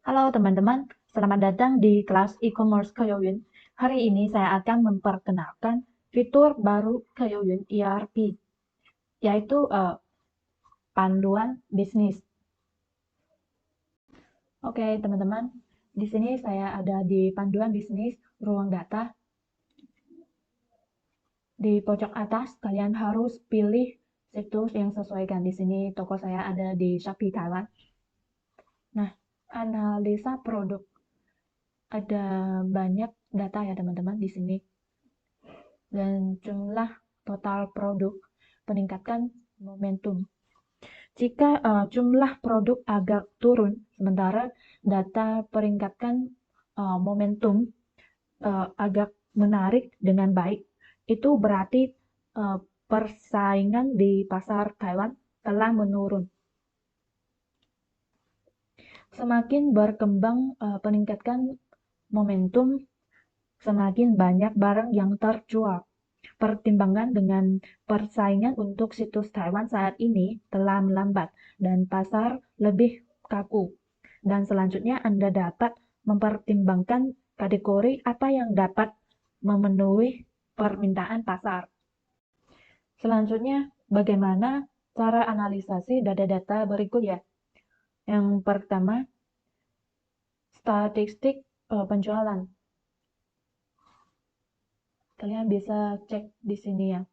Halo teman-teman, selamat datang di kelas e-commerce Kayoyun. Hari ini saya akan memperkenalkan fitur baru Kayoyun ERP, yaitu panduan bisnis. Oke teman-teman, di sini saya ada di panduan bisnis ruang data. Di pojok atas, kalian harus pilih situs yang sesuaikan. Di sini toko saya ada di Shopee Taiwan. Nah, analisa produk. Ada banyak data ya teman-teman di sini. Dan jumlah total produk meningkatkan momentum. Jika jumlah produk agak turun, sementara data peringkatkan momentum agak menarik dengan baik, itu berarti persaingan di pasar Taiwan telah menurun. Semakin berkembang peningkatkan momentum, semakin banyak barang yang terjual. Pertimbangan dengan persaingan untuk situs Taiwan saat ini telah melambat dan pasar lebih kaku. Dan selanjutnya Anda dapat mempertimbangkan kategori apa yang dapat memenuhi permintaan pasar. Selanjutnya, bagaimana cara analisasi data-data berikut ya? Yang pertama, statistik penjualan. Kalian bisa cek di sini ya.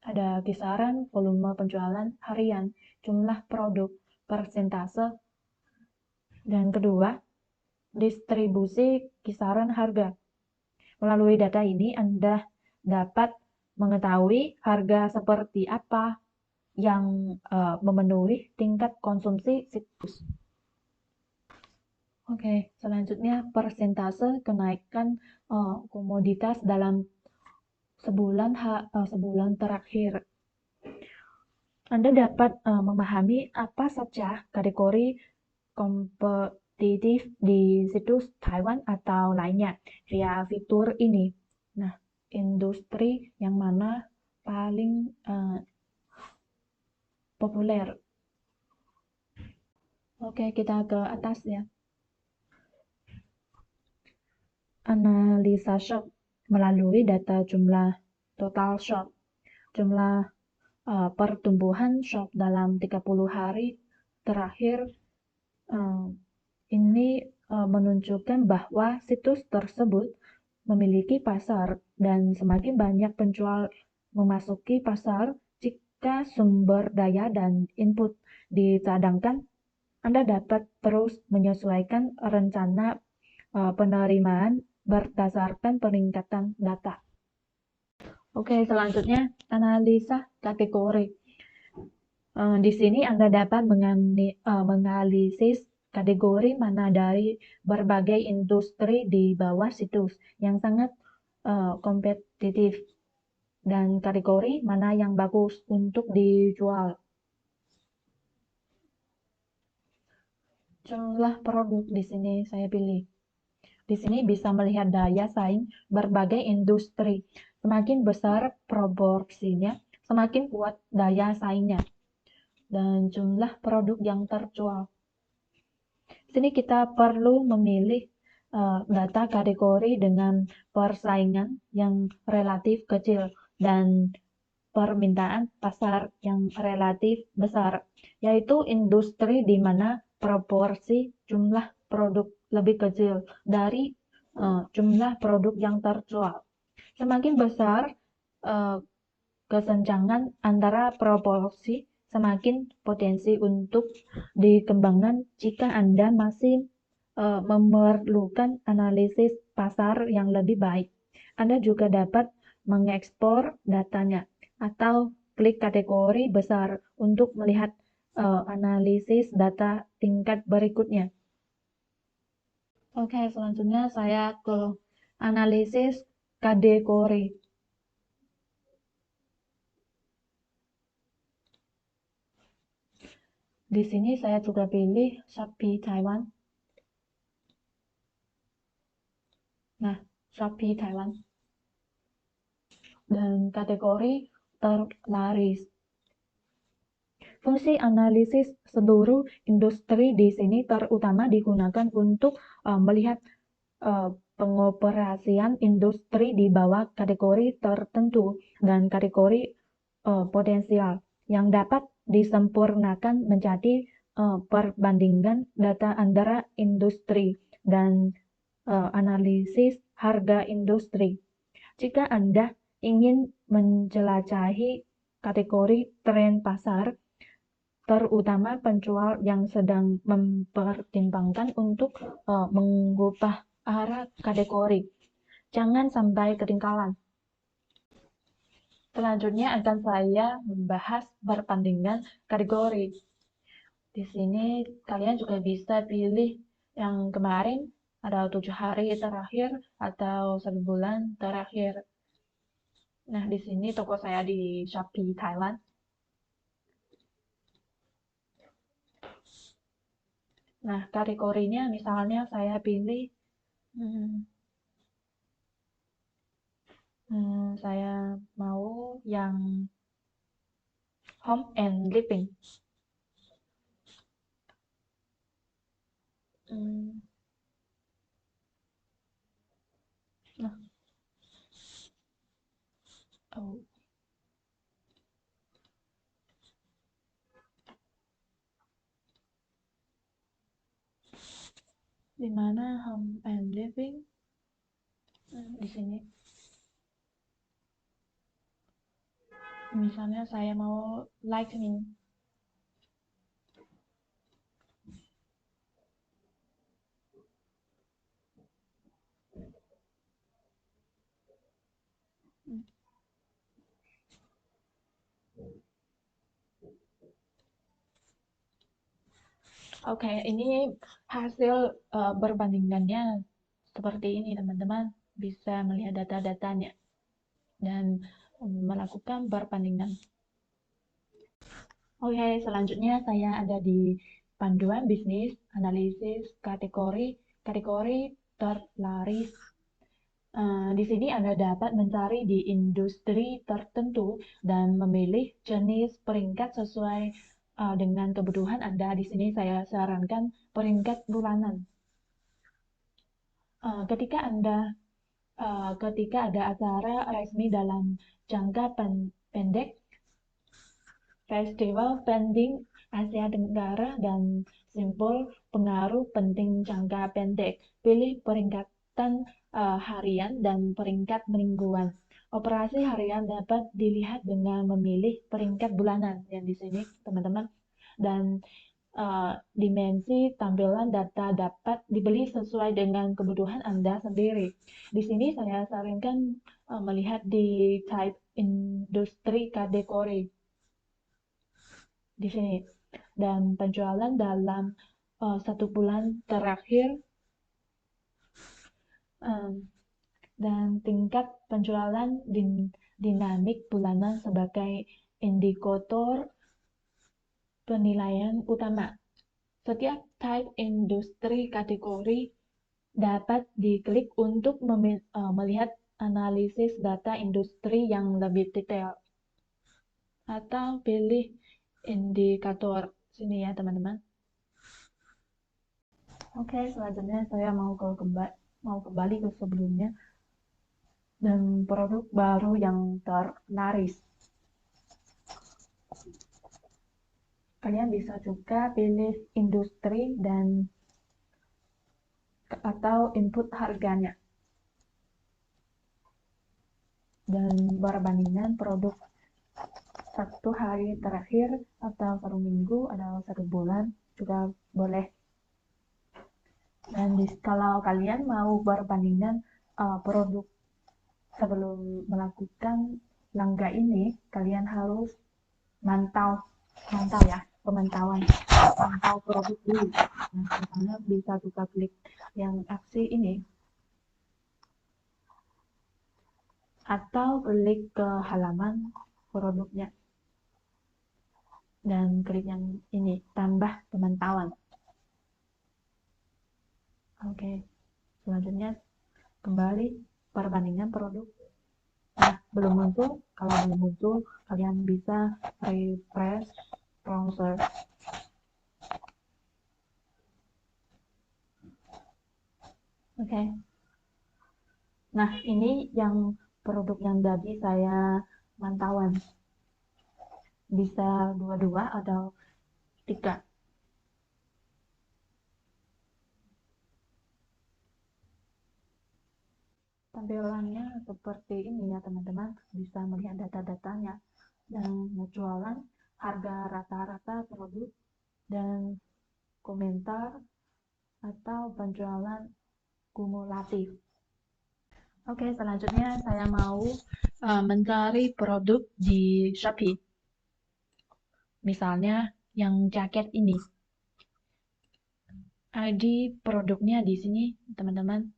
Ada kisaran volume penjualan harian, jumlah produk, persentase, dan kedua, distribusi kisaran harga. Melalui data ini, Anda dapat mengetahui harga seperti apa yang memenuhi tingkat konsumsi situs. Oke, selanjutnya persentase kenaikan komoditas dalam sebulan terakhir. Anda dapat memahami apa saja kategori kompetitif di situs Taiwan atau lainnya via fitur ini. Nah, industri yang mana paling populer? Oke, kita ke atas ya. Analisa shop melalui data jumlah total shop, jumlah pertumbuhan shop dalam 30 hari terakhir. Ini menunjukkan bahwa situs tersebut memiliki pasar dan semakin banyak penjual memasuki pasar jika sumber daya dan input dicadangkan. Anda dapat terus menyesuaikan rencana penerimaan berdasarkan peningkatan data. Oke, selanjutnya analisa kategori. Di sini Anda dapat menganalisis kategori mana dari berbagai industri di bawah situs yang sangat kompetitif dan kategori mana yang bagus untuk dijual. Jumlah produk di sini saya pilih. Di sini bisa melihat daya saing berbagai industri. Semakin besar proporsinya, semakin kuat daya saingnya. Dan jumlah produk yang terjual. Sini kita perlu memilih data kategori dengan persaingan yang relatif kecil dan permintaan pasar yang relatif besar, yaitu industri di mana proporsi jumlah produk lebih kecil dari jumlah produk yang terjual. Semakin besar kesenjangan antara proporsi, semakin potensi untuk dikembangkan jika Anda masih memerlukan analisis pasar yang lebih baik. Anda juga dapat mengekspor datanya atau klik kategori besar untuk melihat analisis data tingkat berikutnya. Oke, selanjutnya saya ke analisis kategori. Di sini saya juga pilih Shopee Taiwan. Nah, Shopee Taiwan. Dan kategori terlaris. Fungsi analisis seluruh industri di sini terutama digunakan untuk melihat pengoperasian industri di bawah kategori tertentu dan kategori potensial yang dapat disempurnakan menjadi perbandingan data antara industri dan analisis harga industri. Jika Anda ingin menjelajahi kategori tren pasar, terutama penjual yang sedang mempertimbangkan untuk mengubah arah kategori, jangan sampai ketinggalan. Selanjutnya akan saya membahas perbandingan kategori. Di sini kalian juga bisa pilih yang kemarin atau 7 hari terakhir atau 1 bulan terakhir. Nah, di sini toko saya di Shopee Thailand. Nah, kategorinya misalnya saya pilih saya mau yang home and living. Nah, oh. Di mana home and living? Di sini. Misalnya saya mau lightning. Oke, ini hasil perbandingannya seperti ini, teman-teman. Bisa melihat data-datanya dan melakukan perbandingan. Oke, selanjutnya saya ada di panduan bisnis, analisis, kategori terlaris. Di sini Anda dapat mencari di industri tertentu dan memilih jenis peringkat sesuai dengan kebutuhan Anda. Di sini saya sarankan peringkat bulanan. Ketika ada acara resmi dalam jangka pendek, Festival Penting Asia Tenggara dan simbol pengaruh penting jangka pendek. Pilih peringkatan harian dan peringkat mingguan. Operasi harian dapat dilihat dengan memilih peringkat bulanan yang di sini, teman-teman. Dan dimensi tampilan data dapat dibeli sesuai dengan kebutuhan Anda sendiri. Di sini saya sarankan melihat di type industri kategori. Di sini. Dan penjualan dalam 1 bulan terakhir dan tingkat penjualan dinamik bulanan sebagai indikator penilaian utama. Setiap type industri kategori dapat diklik untuk melihat analisis data industri yang lebih detail. Atau pilih indikator sini ya, teman-teman. Oke, selanjutnya saya mau kembali ke sebelumnya dan produk baru yang terlaris. Kalian bisa juga pilih industri dan atau input harganya dan perbandingan produk 1 hari terakhir atau 1 minggu atau 1 bulan juga boleh. Dan kalau kalian mau perbandingan produk sebelum melakukan langkah ini, kalian harus mantau ya, pemantau produk dulu. Nah, misalnya bisa juga klik yang aksi ini atau klik ke halaman produknya dan klik yang ini, tambah pemantauan. Oke, selanjutnya kembali perbandingan produk. Nah, belum muncul. Kalau belum muncul, kalian bisa refresh browser. Oke. Nah, ini yang produk yang tadi saya mantauan. Bisa dua-dua atau tiga. Tampilannya seperti ini ya teman-teman, bisa melihat data-datanya dan penjualan, harga rata-rata produk, dan komentar atau penjualan kumulatif. Oke, selanjutnya saya mau mencari produk di Shopee. Misalnya yang jaket ini. ID produknya di sini, teman-teman.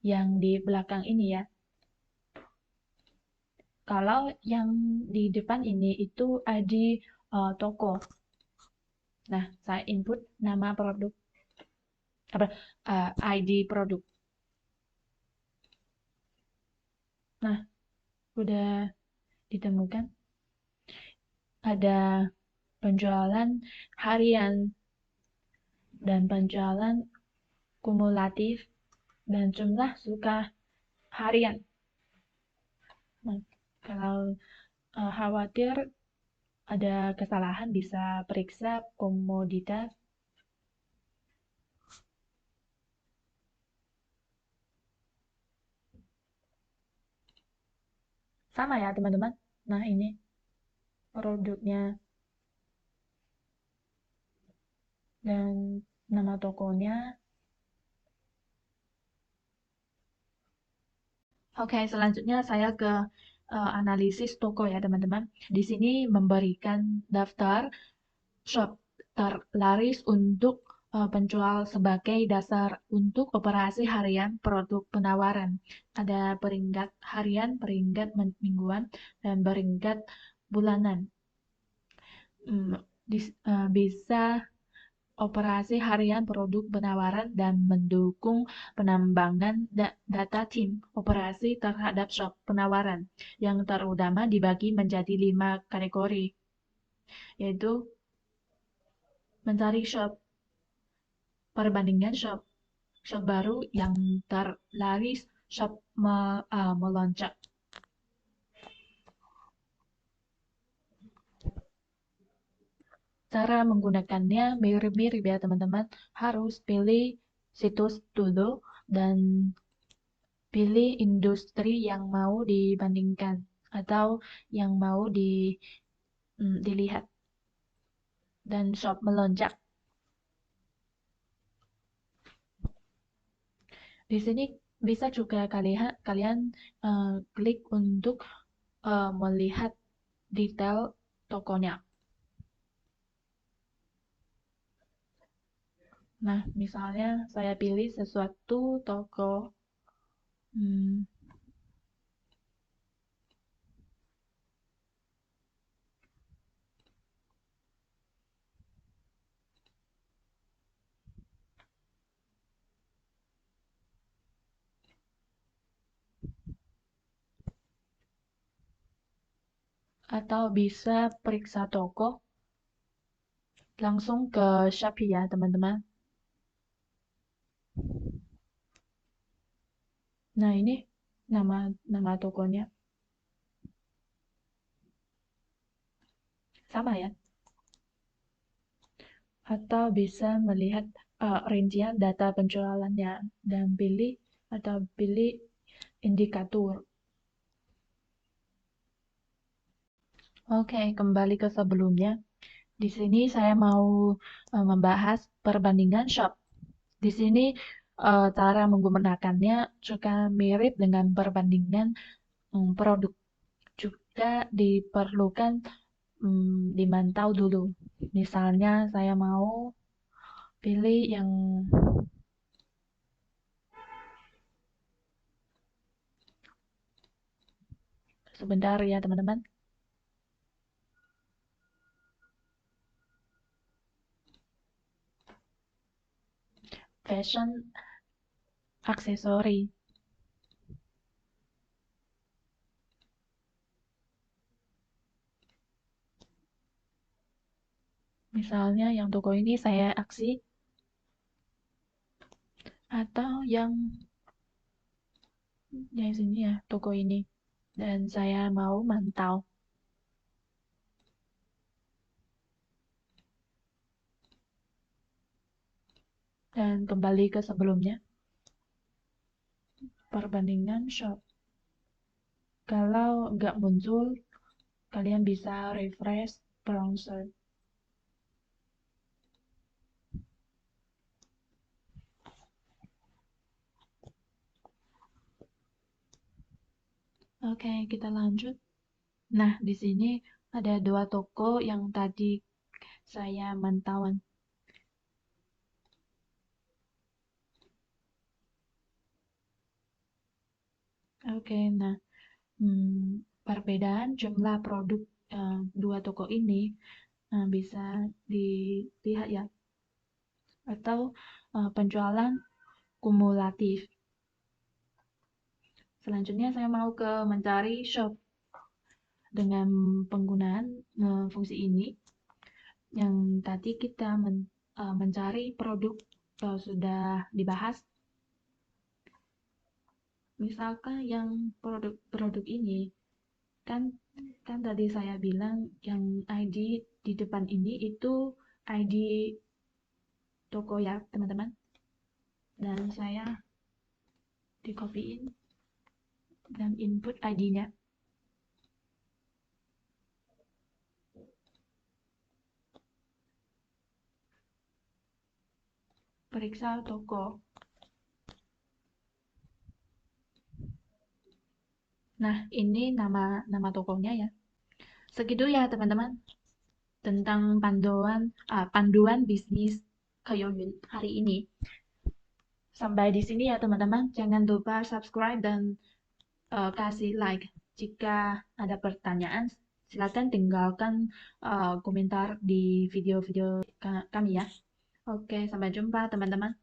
Yang di belakang ini ya. Kalau yang di depan ini itu ID toko. Nah, saya input nama produk, apa, ID produk. Nah, udah ditemukan. Ada penjualan harian dan penjualan kumulatif dan jumlah suka harian. Nah, kalau khawatir ada kesalahan, bisa periksa komoditas. Sama ya teman-teman. Nah, ini produknya dan nama tokonya. Oke, selanjutnya saya ke analisis toko ya teman-teman. Di sini memberikan daftar shop terlaris untuk penjual sebagai dasar untuk operasi harian produk penawaran. Ada peringkat harian, peringkat mingguan, dan peringkat bulanan. Bisa operasi harian produk penawaran dan mendukung penambangan data tim operasi terhadap shop penawaran yang terutama dibagi menjadi 5 kategori, yaitu mencari shop, perbandingan shop, shop baru yang terlaris, shop melonjak. Cara menggunakannya mirip-mirip ya teman-teman. Harus pilih situs dulu dan pilih industri yang mau dibandingkan atau yang mau dilihat, dan shop melonjak. Di sini bisa juga kalian klik untuk melihat detail tokonya. Nah, misalnya saya pilih sesuatu toko atau bisa periksa toko langsung ke Shopee ya teman-teman. Nah, ini nama tokonya sama ya. Atau bisa melihat rincian data penjualannya dan pilih indikator. Oke, kembali ke sebelumnya. Di sini saya mau membahas perbandingan shop. Di sini cara menggunakannya juga mirip dengan perbandingan produk. Juga diperlukan dimantau dulu. Misalnya saya mau pilih yang sebentar ya teman-teman. Fashion aksesori. Misalnya yang toko ini saya aksi, atau yang sini ya, toko ini. Dan saya mau mantau. Dan kembali ke sebelumnya, perbandingan shop. Kalau nggak muncul, kalian bisa refresh browser. Oke, kita lanjut. Nah, di sini ada dua toko yang tadi saya mantauan. Oke, nah, perbedaan jumlah produk dua toko ini bisa dilihat ya, atau penjualan kumulatif. Selanjutnya saya mau ke mencari shop dengan penggunaan fungsi ini. Yang tadi kita mencari produk sudah dibahas. Misalkan yang produk ini kan tadi saya bilang yang ID di depan ini itu ID toko ya teman-teman, dan saya di copyin dan input ID-nya. Periksa toko. Nah, ini nama tokonya ya. Segitu ya teman-teman tentang panduan bisnis Kayoyun hari ini. Sampai di sini ya teman-teman. Jangan lupa subscribe dan kasih like. Jika ada pertanyaan, silakan tinggalkan komentar di video-video kami ya. Oke, sampai jumpa teman-teman.